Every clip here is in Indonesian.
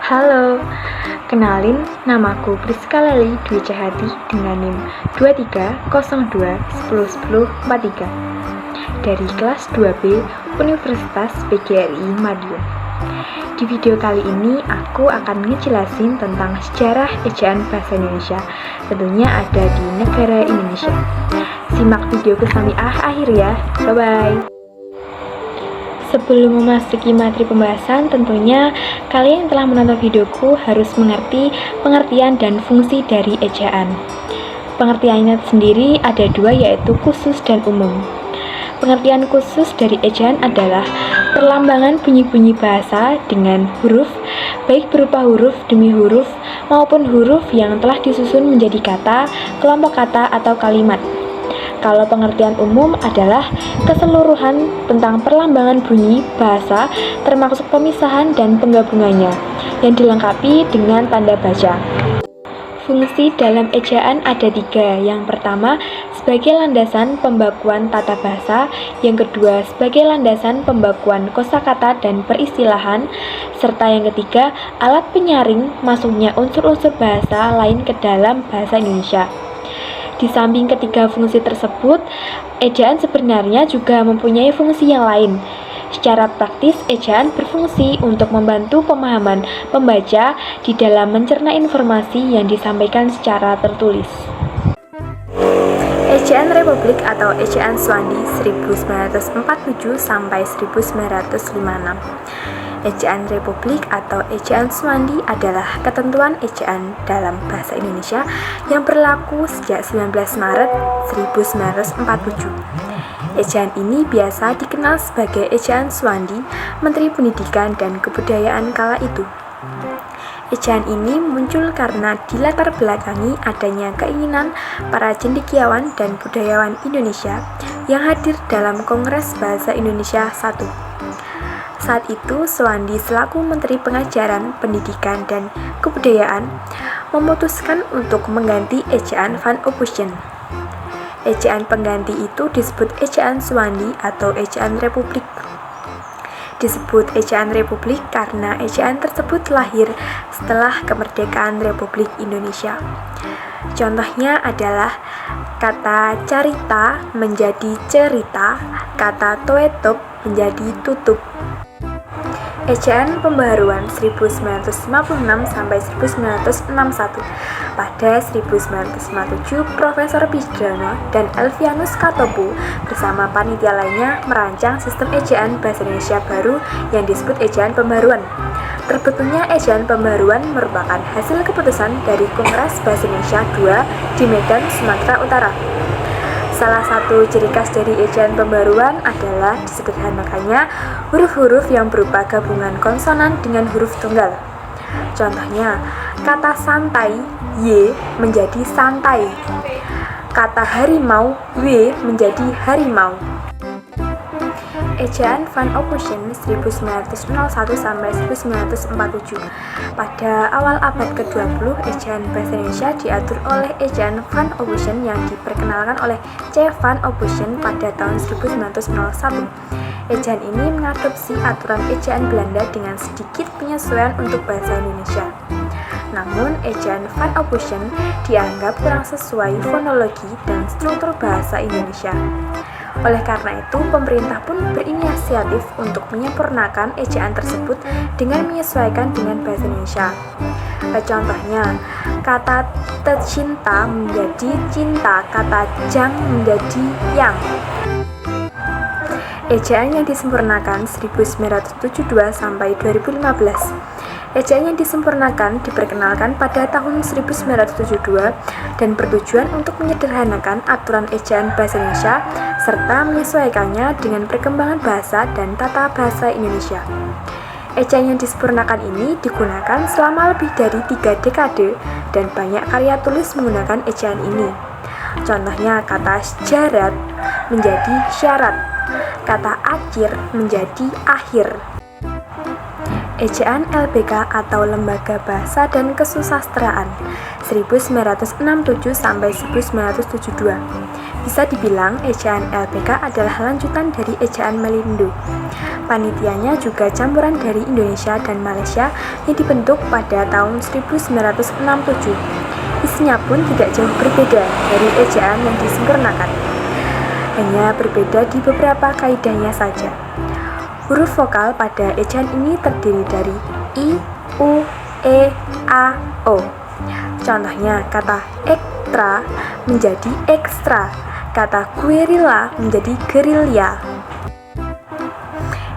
Halo, kenalin namaku Priska Leli Dwi Cahati dengan NIM 2302101043 dari kelas 2B Universitas PGRI Madiun. Di video kali ini aku akan ngejelasin tentang sejarah ejaan bahasa Indonesia, tentunya ada di negara Indonesia. Simak videoku sampai akhir ya, bye-bye. Sebelum memasuki materi pembahasan, tentunya kalian yang telah menonton videoku harus mengerti pengertian dan fungsi dari ejaan. Pengertiannya sendiri ada dua, yaitu khusus dan umum. Pengertian khusus dari ejaan adalah perlambangan bunyi-bunyi bahasa dengan huruf, baik berupa huruf demi huruf maupun huruf yang telah disusun menjadi kata, kelompok kata, atau kalimat. Kalau pengertian umum adalah keseluruhan tentang perlambangan bunyi bahasa termasuk pemisahan dan penggabungannya yang dilengkapi dengan tanda baca. Fungsi dalam ejaan ada tiga. Yang pertama, sebagai landasan pembakuan tata bahasa. Yang kedua, sebagai landasan pembakuan kosakata dan peristilahan. Serta yang ketiga, alat penyaring masuknya unsur-unsur bahasa lain ke dalam bahasa Indonesia. Di samping ketiga fungsi tersebut, ejaan sebenarnya juga mempunyai fungsi yang lain. Secara praktis, ejaan berfungsi untuk membantu pemahaman pembaca di dalam mencerna informasi yang disampaikan secara tertulis. Ejaan Republik atau Ejaan Suwandi 1947 sampai 1956. Ejaan Republik atau Ejaan Suwandi adalah ketentuan ejaan dalam bahasa Indonesia yang berlaku sejak 19 Maret 1947. Ejaan ini biasa dikenal sebagai Ejaan Suwandi, Menteri Pendidikan dan Kebudayaan kala itu. Ejaan ini muncul karena dilatar belakangi adanya keinginan para cendekiawan dan budayawan Indonesia yang hadir dalam Kongres Bahasa Indonesia I. Saat itu, Suwandi selaku Menteri Pengajaran, Pendidikan, dan Kebudayaan memutuskan untuk mengganti ejaan Van Ophuijsen. Ejaan pengganti itu disebut Ejaan Suwandi atau Ejaan Republik. Disebut Ejaan Republik karena ejaan tersebut lahir setelah kemerdekaan Republik Indonesia. Contohnya adalah kata carita menjadi cerita, kata toetop menjadi tutup. Ejaan Pembaharuan 1956 sampai 1961. Pada 1957, Profesor Pidjono dan Elvianus Katopu bersama panitia lainnya merancang sistem ejaan bahasa Indonesia baru yang disebut Ejaan Pembaharuan. Terbentuknya Ejaan Pembaharuan merupakan hasil keputusan dari Kongres Bahasa Indonesia II di Medan, Sumatera Utara. Salah satu ciri khas dari ejaan pembaharuan adalah disederhanakannya huruf-huruf yang berupa gabungan konsonan dengan huruf tunggal. Contohnya, kata santai, Y menjadi santai. Kata harimau, W menjadi harimau. Ejaan Van Ophuijsen 1901 sampai 1947. Pada awal abad ke-20, ejaan bahasa Indonesia diatur oleh Ejaan Van Ophuijsen yang diperkenalkan oleh C. Van Ophuijsen pada tahun 1901. Ejaan ini mengadopsi aturan ejaan Belanda dengan sedikit penyesuaian untuk bahasa Indonesia. Namun, ejaan Van Ophuijsen dianggap kurang sesuai fonologi dan struktur bahasa Indonesia. Oleh karena itu, pemerintah pun berinisiatif untuk menyempurnakan ejaan tersebut dengan menyesuaikan dengan bahasa Indonesia. Contohnya, kata tercinta menjadi cinta, kata jang menjadi yang. Ejaan yang disempurnakan 1972 sampai 2015. Ejaan yang disempurnakan diperkenalkan pada tahun 1972 dan bertujuan untuk menyederhanakan aturan ejaan bahasa Indonesia serta menyesuaikannya dengan perkembangan bahasa dan tata bahasa Indonesia. Ejaan yang disempurnakan ini digunakan selama lebih dari 3 dekade dan banyak karya tulis menggunakan ejaan ini. Contohnya kata syarat menjadi syarat, kata akhir menjadi akhir. Ejaan LBK atau Lembaga Bahasa dan Kesusastraan 1967 sampai 1972. Bisa dibilang ejaan LPK adalah lanjutan dari ejaan Melindo. Panitianya juga campuran dari Indonesia dan Malaysia yang dibentuk pada tahun 1967. Isinya pun tidak jauh berbeda dari ejaan yang disempurnakan. Hanya berbeda di beberapa kaidahnya saja. Huruf vokal pada ejaan ini terdiri dari I, U, E, A, O. Contohnya kata ekstra menjadi ekstra, kata guerilla menjadi gerilya.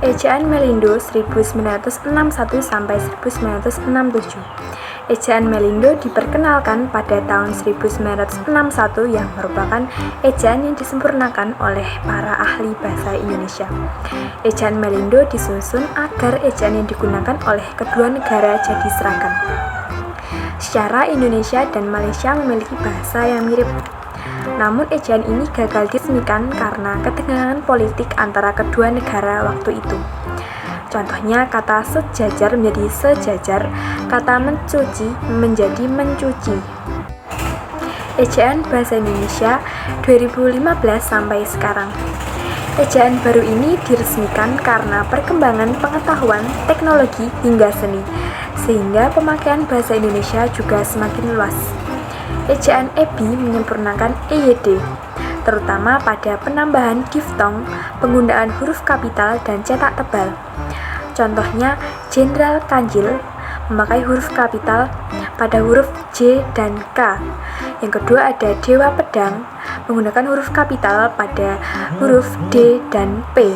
Ejaan Melindo 1961 sampai 1967. Ejaan Melindo diperkenalkan pada tahun 1961 yang merupakan ejaan yang disempurnakan oleh para ahli bahasa Indonesia. Ejaan Melindo disusun agar ejaan yang digunakan oleh kedua negara jadi seragam. Secara Indonesia dan Malaysia memiliki bahasa yang mirip. Namun ejaan ini gagal diresmikan karena ketegangan politik antara kedua negara waktu itu. Contohnya kata sejajar menjadi sejajar, kata mencuci menjadi mencuci. Ejaan Bahasa Indonesia 2015 sampai sekarang. Ejaan baru ini diresmikan karena perkembangan pengetahuan, teknologi, hingga seni, sehingga pemakaian bahasa Indonesia juga semakin luas. Ejaan EBI menyempurnakan EYD, terutama pada penambahan diftong, penggunaan huruf kapital, dan cetak tebal. Contohnya, Jenderal Kancil memakai huruf kapital pada huruf J dan K. Yang kedua ada Dewa Pedang menggunakan huruf kapital pada huruf D dan P.